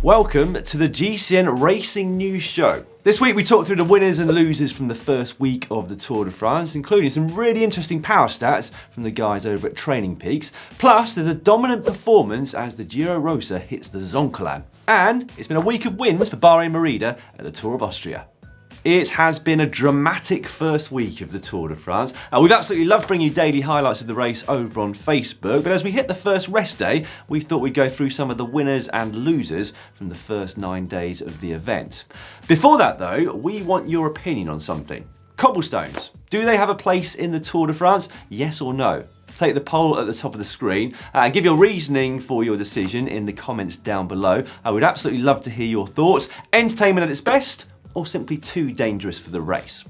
Welcome to the GCN Racing News Show. This week we talk through the winners and losers from the first week of the Tour de France, including some really interesting power stats from the guys over at Training Peaks. Plus, there's a dominant performance as the Giro Rosa hits the Zoncolan. And it's been a week of wins for Bahrain Merida at the Tour of Austria. It has been a dramatic first week of the Tour de France. We've absolutely loved bringing you daily highlights of the race over on Facebook, but as we hit the first rest day, we thought we'd go through some of the winners and losers from the first 9 days of the event. Before that though, we want your opinion on something. Cobblestones, do they have a place in the Tour de France? Yes or no? Take the poll at the top of the screen and give your reasoning for your decision in the comments down below. I would absolutely love to hear your thoughts. Entertainment at its best, or simply too dangerous for the race?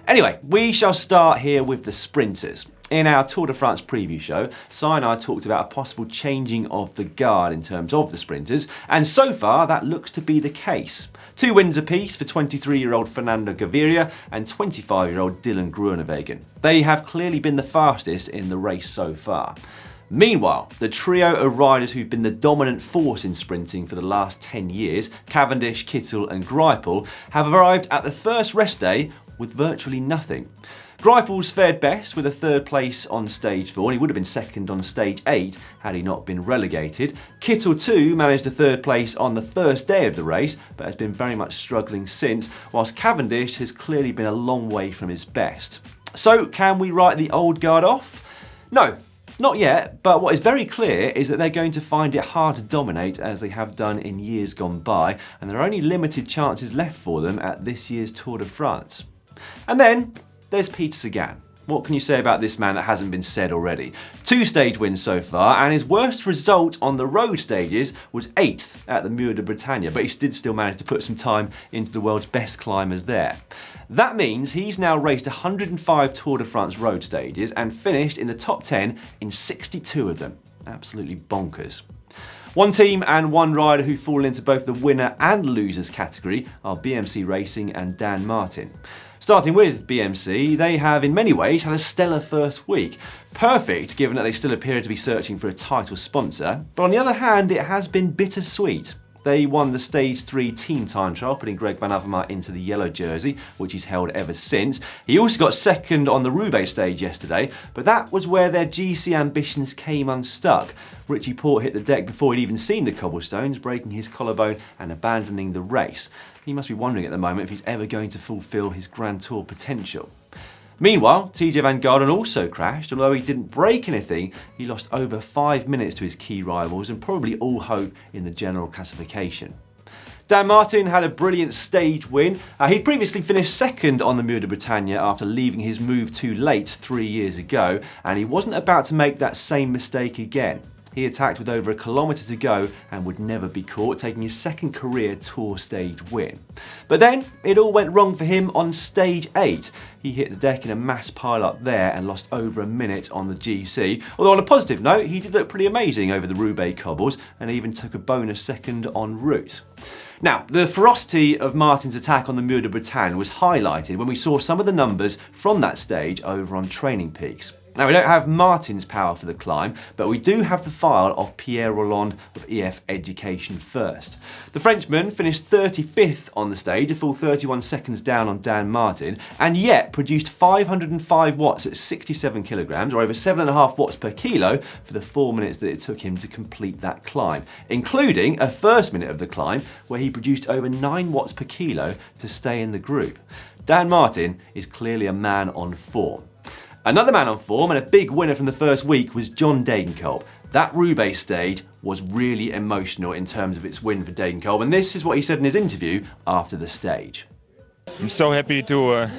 Anyway, we shall start here with the sprinters. In our Tour de France preview show, Si and I talked about a possible changing of the guard in terms of the sprinters, and so far that looks to be the case. 2 wins apiece for 23-year-old Fernando Gaviria and 25-year-old Dylan Groenewegen. They have clearly been the fastest in the race so far. Meanwhile, the trio of riders who've been the dominant force in sprinting for the last 10 years, Cavendish, Kittel and Greipel, have arrived at the first rest day with virtually nothing. Greipel's fared best with a 3rd place on stage 4, and he would have been 2nd on stage 8 had he not been relegated. Kittel too managed a 3rd place on the first day of the race, but has been very much struggling since, whilst Cavendish has clearly been a long way from his best. So can we write the old guard off? No. Not yet, but what is very clear is that they're going to find it hard to dominate as they have done in years gone by, and there are only limited chances left for them at this year's Tour de France. And then there's Peter Sagan. What can you say about this man that hasn't been said already? 2 stage wins so far, and his worst result on the road stages was 8th at the Mur de Bretagne, but he did still manage to put some time into the world's best climbers there. That means he's now raced 105 Tour de France road stages and finished in the top 10 in 62 of them. Absolutely bonkers. One team and one rider who fall into both the winner and losers category are BMC Racing and Dan Martin. Starting with BMC, they have in many ways had a stellar first week. Perfect, given that they still appear to be searching for a title sponsor, but on the other hand, it has been bittersweet. They won the Stage 3 team time trial, putting Greg Van Avermaet into the yellow jersey, which he's held ever since. He also got 2nd on the Roubaix stage yesterday, but that was where their GC ambitions came unstuck. Richie Porte hit the deck before he'd even seen the cobblestones, breaking his collarbone and abandoning the race. He must be wondering at the moment if he's ever going to fulfil his Grand Tour potential. Meanwhile, TJ Van Garderen also crashed. Although he didn't break anything, he lost over 5 minutes to his key rivals and probably all hope in the general classification. Dan Martin had a brilliant stage win. He'd previously finished 2nd on the Mur de Bretagne after leaving his move too late 3 years ago, and he wasn't about to make that same mistake again. He attacked with over a kilometre to go and would never be caught, taking his 2nd career Tour stage win. But then it all went wrong for him on stage 8. He hit the deck in a mass pile-up there and lost over a minute on the GC. Although on a positive note, he did look pretty amazing over the Roubaix cobbles and even took a bonus 2nd en route. Now, the ferocity of Martin's attack on the Mur de Bretagne was highlighted when we saw some of the numbers from that stage over on Training Peaks. Now, we don't have Martin's power for the climb, but we do have the file of Pierre Rolland of EF Education First. The Frenchman finished 35th on the stage, a full 31 seconds down on Dan Martin, and yet produced 505 watts at 67 kilograms, or over 7.5 watts per kilo, for the 4 minutes that it took him to complete that climb, including a first minute of the climb where he produced over 9 watts per kilo to stay in the group. Dan Martin is clearly a man on form. Another man on form and a big winner from the first week was John Degenkolb. That Roubaix stage was really emotional in terms of its win for Degenkolb, and this is what he said in his interview after the stage. I'm so happy to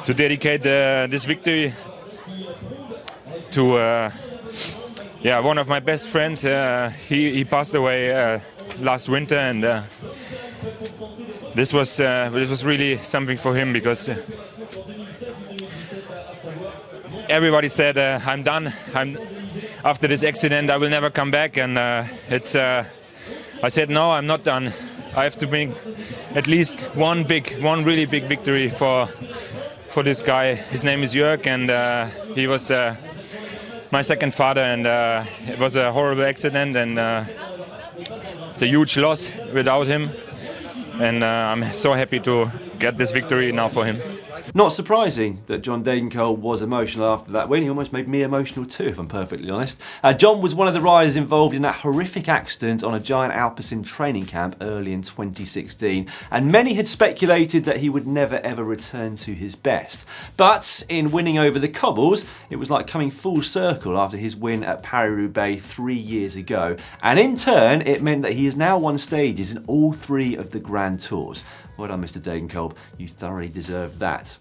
dedicate this victory to one of my best friends. He passed away last winter, and this was really something for him because. Everybody said, I'm done. After this accident, I will never come back. And I said, no, I'm not done. I have to bring at least one really big victory for this guy. His name is Jörg, and he was my second father. And it was a horrible accident. And it's a huge loss without him, and I'm so happy to get this victory now for him. Not surprising that John Degenkolb was emotional after that win. He almost made me emotional too, if I'm perfectly honest. John was one of the riders involved in that horrific accident on a giant Alpecin training camp early in 2016, and many had speculated that he would never ever return to his best. But in winning over the cobbles, it was like coming full circle after his win at Paris-Roubaix 3 years ago, and in turn it meant that he has now won stages in all 3 of the Grand Tours. Well done, Mr. Degenkolb, you thoroughly deserve that.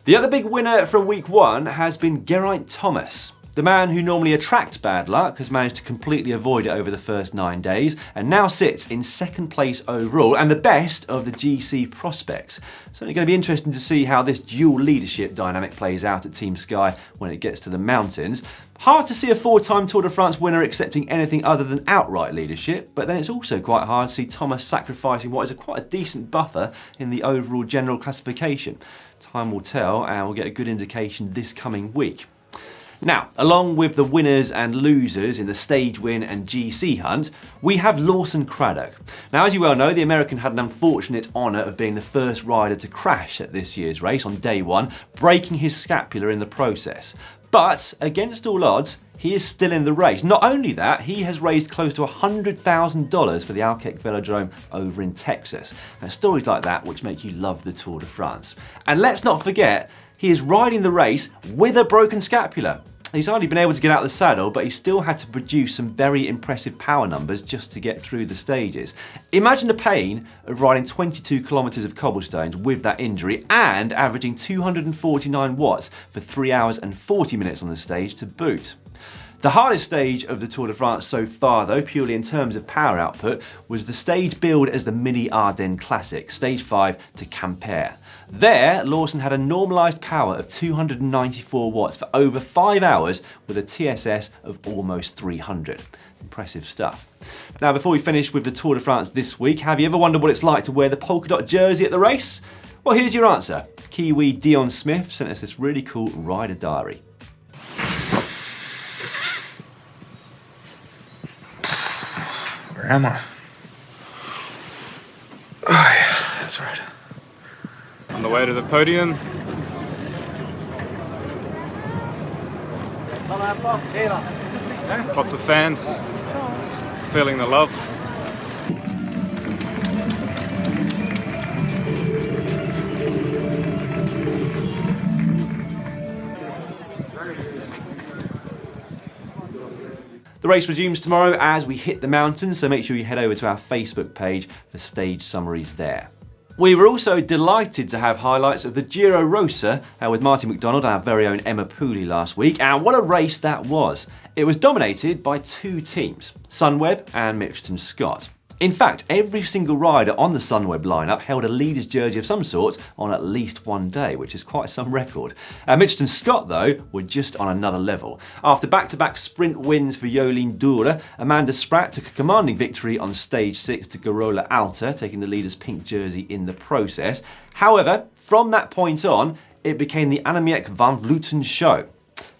The other big winner from week 1 has been Geraint Thomas. The man who normally attracts bad luck has managed to completely avoid it over the first 9 days and now sits in 2nd place overall and the best of the GC prospects. Certainly going to be interesting to see how this dual leadership dynamic plays out at Team Sky when it gets to the mountains. Hard to see a 4-time Tour de France winner accepting anything other than outright leadership, but then it's also quite hard to see Thomas sacrificing what is quite a decent buffer in the overall general classification. Time will tell, and we'll get a good indication this coming week. Now, along with the winners and losers in the stage win and GC hunt, we have Lawson Craddock. Now, as you well know, the American had an unfortunate honour of being the first rider to crash at this year's race on day 1, breaking his scapula in the process. But, against all odds, he is still in the race. Not only that, he has raised close to $100,000 for the Alkek Velodrome over in Texas. Now, stories like that which make you love the Tour de France. And let's not forget, he is riding the race with a broken scapula. He's hardly been able to get out of the saddle, but he still had to produce some very impressive power numbers just to get through the stages. Imagine the pain of riding 22 kilometres of cobblestones with that injury and averaging 249 watts for 3 hours and 40 minutes on the stage to boot. The hardest stage of the Tour de France so far, though, purely in terms of power output, was the stage billed as the Mini Ardennes Classic, Stage 5 to Quimper. There, Lawson had a normalised power of 294 watts for over 5 hours with a TSS of almost 300. Impressive stuff. Now, before we finish with the Tour de France this week, have you ever wondered what it's like to wear the polka dot jersey at the race? Well, here's your answer. Kiwi Dion Smith sent us this really cool rider diary. Where am I? Oh yeah, that's right. On the way to the podium. Lots of fans feeling the love. The race resumes tomorrow as we hit the mountains, so make sure you head over to our Facebook page for stage summaries there. We were also delighted to have highlights of the Giro Rosa with Marty McDonald and our very own Emma Pooley last week, and what a race that was. It was dominated by 2 teams, Sunweb and Mitchelton Scott. In fact, every single rider on the Sunweb lineup held a leader's jersey of some sort on at least one day, which is quite some record. Mitchelton Scott, though, were just on another level. After back-to-back sprint wins for Jolien D'Hoore, Amanda Spratt took a commanding victory on stage 6 to Garola Alta, taking the leader's pink jersey in the process. However, from that point on, it became the Annemiek van Vleuten show.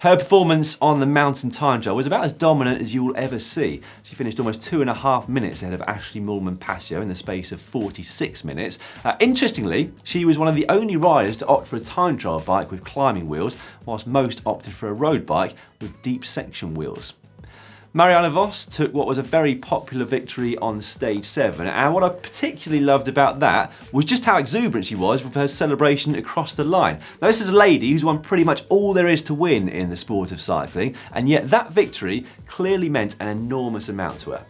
Her performance on the mountain time trial was about as dominant as you will ever see. She finished almost 2.5 minutes ahead of Ashley Moolman-Pasio in the space of 46 minutes. Interestingly, she was one of the only riders to opt for a time trial bike with climbing wheels, whilst most opted for a road bike with deep section wheels. Marianne Vos took what was a very popular victory on stage 7, and what I particularly loved about that was just how exuberant she was with her celebration across the line. Now, this is a lady who's won pretty much all there is to win in the sport of cycling, and yet that victory clearly meant an enormous amount to her.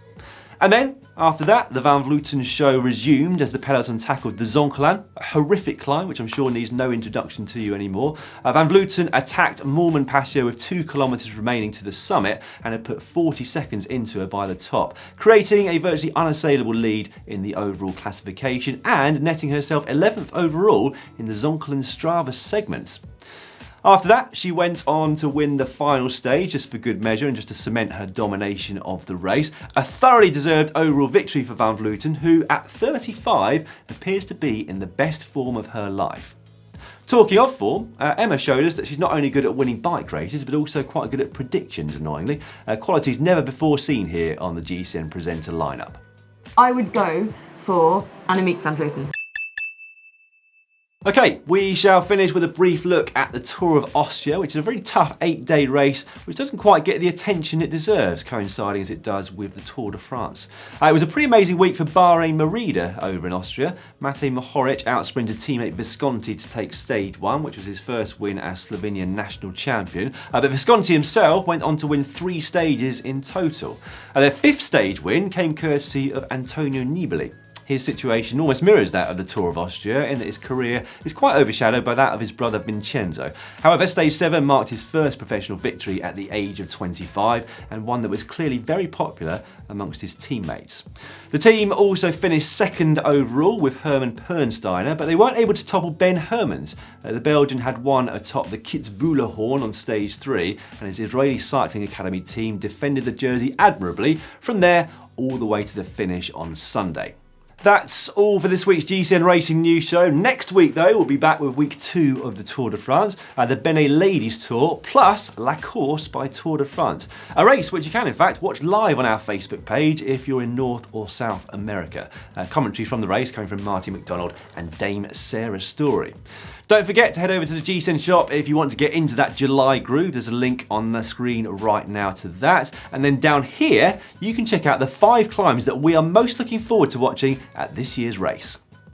And then, after that, the Van Vleuten show resumed as the peloton tackled the Zoncolan, a horrific climb which I'm sure needs no introduction to you anymore. Van Vleuten attacked Moolman-Pasio with 2 kilometres remaining to the summit and had put 40 seconds into her by the top, creating a virtually unassailable lead in the overall classification and netting herself 11th overall in the Zoncolan Strava segments. After that, she went on to win the final stage, just for good measure and just to cement her domination of the race. A thoroughly deserved overall victory for Van Vleuten, who at 35 appears to be in the best form of her life. Talking of form, Emma showed us that she's not only good at winning bike races, but also quite good at predictions, annoyingly. Qualities never before seen here on the GCN presenter lineup. I would go for Annemiek van Vleuten. Okay, we shall finish with a brief look at the Tour of Austria, which is a very tough 8-day race, which doesn't quite get the attention it deserves, coinciding as it does with the Tour de France. It was a pretty amazing week for Bahrain Merida over in Austria. Matej Mohoric outsprinted teammate Visconti to take stage 1, which was his first win as Slovenian national champion. But Visconti himself went on to win 3 stages in total. Their 5th stage win came courtesy of Antonia Nibali. His situation almost mirrors that of the Tour of Austria in that his career is quite overshadowed by that of his brother Vincenzo. However, stage 7 marked his first professional victory at the age of 25 and one that was clearly very popular amongst his teammates. The team also finished 2nd overall with Herman Pernsteiner, but they weren't able to topple Ben Hermans. The Belgian had won atop the Kitzbühler on stage 3 and his Israeli Cycling Academy team defended the jersey admirably from there all the way to the finish on Sunday. That's all for this week's GCN Racing News Show. Next week, though, we'll be back with week 2 of the Tour de France, the Bene Ladies Tour, plus La Course by Tour de France. A race which you can, in fact, watch live on our Facebook page if you're in North or South America. Commentary from the race coming from Marty McDonald and Dame Sarah Story. Don't forget to head over to the GCN shop if you want to get into that July groove. There's a link on the screen right now to that. And then down here, you can check out the 5 climbs that we are most looking forward to watching at this year's race.